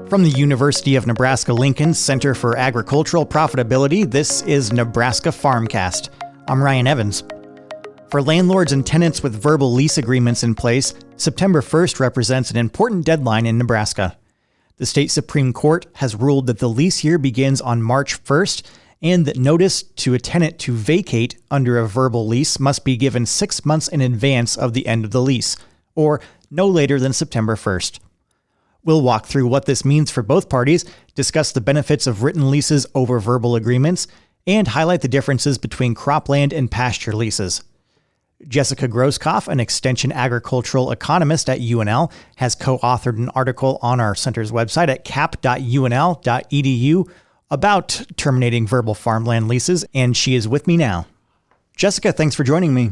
From the University of Nebraska-Lincoln's Center for Agricultural Profitability, this is Nebraska Farmcast. I'm Ryan Evans. For landlords and tenants with verbal lease agreements in place, September 1st represents an important deadline in Nebraska. The state Supreme Court has ruled that the lease year begins on March 1st and that notice to a tenant to vacate under a verbal lease must be given 6 months in advance of the end of the lease, or no later than September 1st. We'll walk through what this means for both parties, discuss the benefits of written leases over verbal agreements, and highlight the differences between cropland and pasture leases. Jessica Groskopf, an extension agricultural economist at UNL, has co-authored an article on our center's website at cap.unl.edu about terminating verbal farmland leases, and she is with me now. Jessica, thanks for joining me.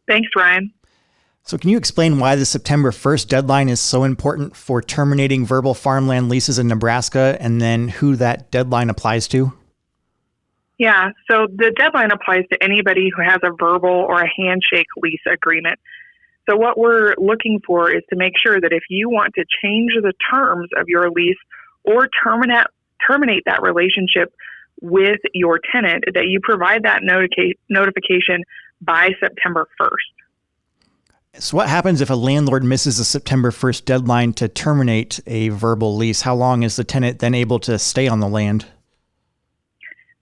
Thanks, Ryan. So can you explain why the September 1st deadline is so important for terminating verbal farmland leases in Nebraska, and then who that deadline applies to? Yeah, so the deadline applies to anybody who has a verbal or a handshake lease agreement. So what we're looking for is to make sure that if you want to change the terms of your lease or terminate that relationship with your tenant, that you provide that notification by September 1st. So what happens if a landlord misses a September 1st deadline to terminate a verbal lease? How long is the tenant then able to stay on the land?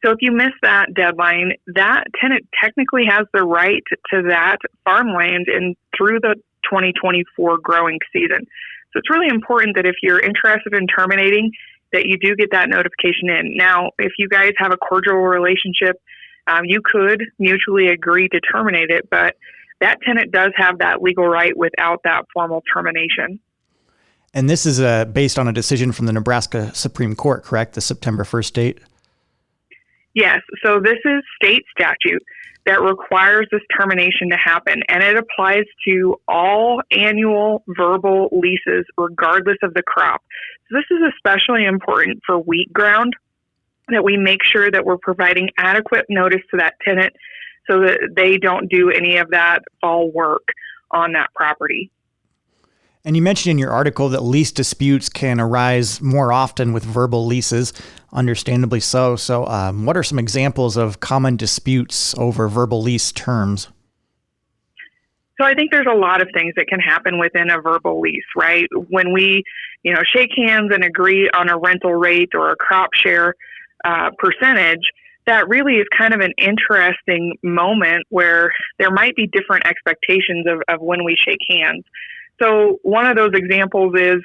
So if you miss that deadline, that tenant technically has the right to that farmland and through the 2024 growing season. So it's really important that if you're interested in terminating, that you do get that notification in. Now, if you guys have a cordial relationship, you could mutually agree to terminate it, but that tenant does have that legal right without that formal termination. And this is based on a decision from the Nebraska Supreme Court, correct? The September 1st date? Yes. So this is state statute that requires this termination to happen, and it applies to all annual verbal leases regardless of the crop. So this is especially important for wheat ground, that we make sure that we're providing adequate notice to that tenant so that they don't do any of that fall work on that property. And you mentioned in your article that lease disputes can arise more often with verbal leases, understandably so. So what are some examples of common disputes over verbal lease terms? So I think there's a lot of things that can happen within a verbal lease, right? When we, shake hands and agree on a rental rate or a crop share percentage, that really is kind of an interesting moment where there might be different expectations of when we shake hands. So one of those examples is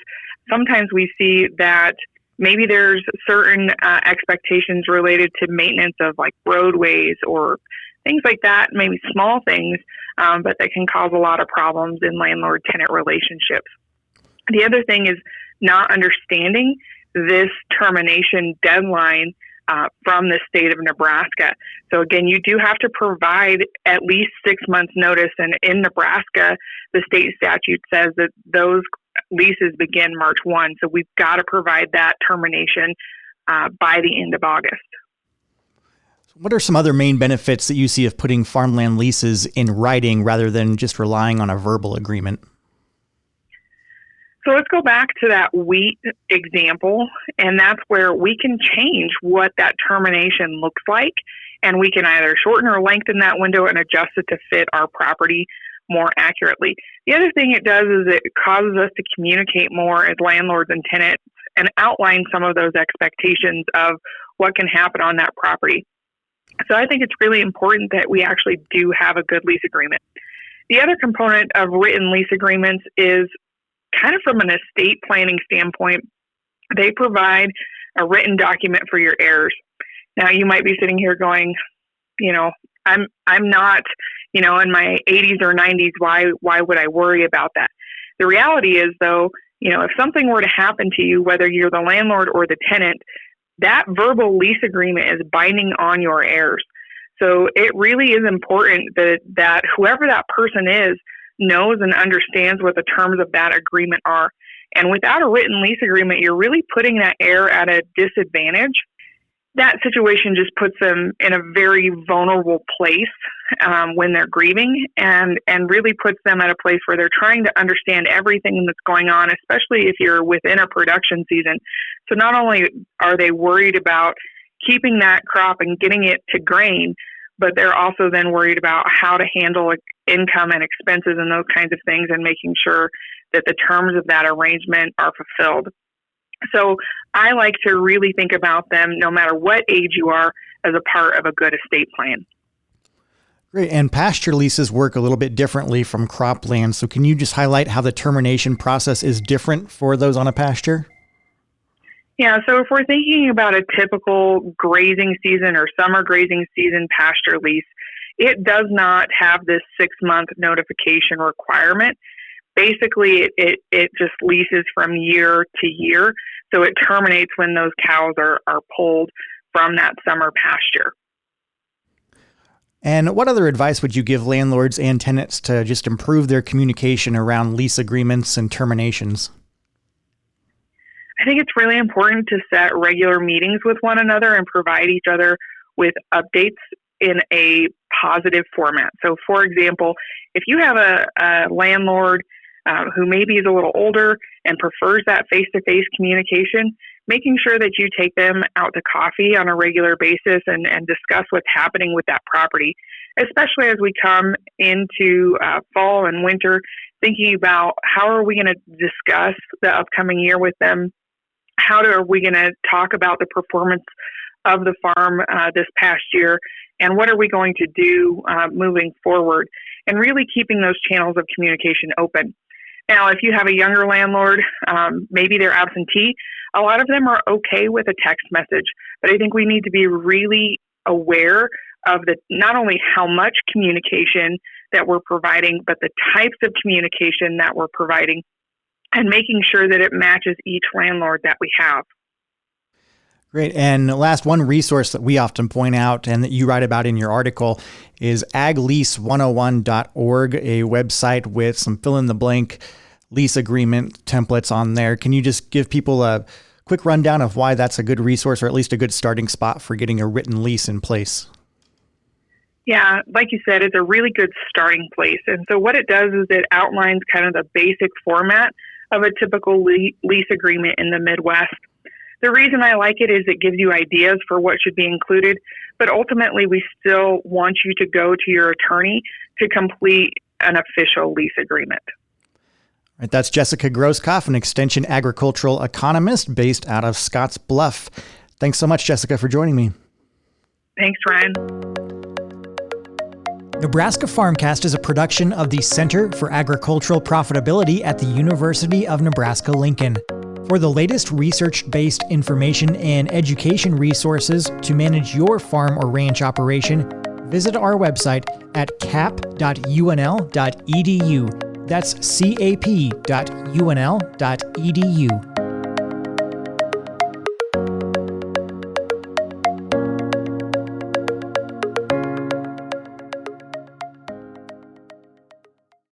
sometimes we see that maybe there's certain expectations related to maintenance of like roadways or things like that, maybe small things, but that can cause a lot of problems in landlord-tenant relationships. The other thing is not understanding this termination deadline from the state of Nebraska. So again, you do have to provide at least 6 months notice. And in Nebraska, the state statute says that those leases begin March 1. So we've got to provide that termination by the end of August. What are some other main benefits that you see of putting farmland leases in writing rather than just relying on a verbal agreement? So let's go back to that wheat example, and that's where we can change what that termination looks like, and we can either shorten or lengthen that window and adjust it to fit our property more accurately. The other thing it does is it causes us to communicate more as landlords and tenants and outline some of those expectations of what can happen on that property. So I think it's really important that we actually do have a good lease agreement. The other component of written lease agreements is kind of from an estate planning standpoint. They provide a written document for your heirs. Now you might be sitting here going, I'm not, in my 80s or 90s. Why would I worry about that? The reality is though, if something were to happen to you, whether you're the landlord or the tenant, that verbal lease agreement is binding on your heirs. So it really is important that whoever that person is knows and understands what the terms of that agreement are. And without a written lease agreement, you're really putting that heir at a disadvantage. That situation just puts them in a very vulnerable place when they're grieving, and really puts them at a place where they're trying to understand everything that's going on, especially if you're within a production season. So not only are they worried about keeping that crop and getting it to grain, but they're also then worried about how to handle income and expenses and those kinds of things, and making sure that the terms of that arrangement are fulfilled. So I like to really think about them, no matter what age you are, as a part of a good estate plan. Great. And pasture leases work a little bit differently from cropland. So can you just highlight how the termination process is different for those on a pasture? Yeah, so if we're thinking about a typical grazing season or summer grazing season pasture lease, it does not have this 6-month notification requirement. Basically, it just leases from year to year. So it terminates when those cows are pulled from that summer pasture. And what other advice would you give landlords and tenants to just improve their communication around lease agreements and terminations? I think it's really important to set regular meetings with one another and provide each other with updates in a positive format. So, for example, if you have a landlord who maybe is a little older and prefers that face-to-face communication, making sure that you take them out to coffee on a regular basis and discuss what's happening with that property, especially as we come into fall and winter, thinking about how are we going to discuss the upcoming year with them. How are we going to talk about the performance of the farm this past year, and what are we going to do moving forward, and really keeping those channels of communication open. Now, if you have a younger landlord, maybe they're absentee, a lot of them are okay with a text message, but I think we need to be really aware of not only how much communication that we're providing, but the types of communication that we're providing, and making sure that it matches each landlord that we have. Great. And last, one resource that we often point out and that you write about in your article is aglease101.org, a website with some fill-in-the-blank lease agreement templates on there. Can you just give people a quick rundown of why that's a good resource, or at least a good starting spot for getting a written lease in place? Yeah, like you said, it's a really good starting place. And so what it does is it outlines kind of the basic format of a typical lease agreement in the Midwest. The reason I like it is it gives you ideas for what should be included, but ultimately we still want you to go to your attorney to complete an official lease agreement. All right, that's Jessica Groskopf, an extension agricultural economist based out of Scotts Bluff. Thanks so much, Jessica, for joining me. Thanks, Ryan. Nebraska Farmcast is a production of the Center for Agricultural Profitability at the University of Nebraska-Lincoln. For the latest research-based information and education resources to manage your farm or ranch operation, visit our website at cap.unl.edu. That's cap.unl.edu.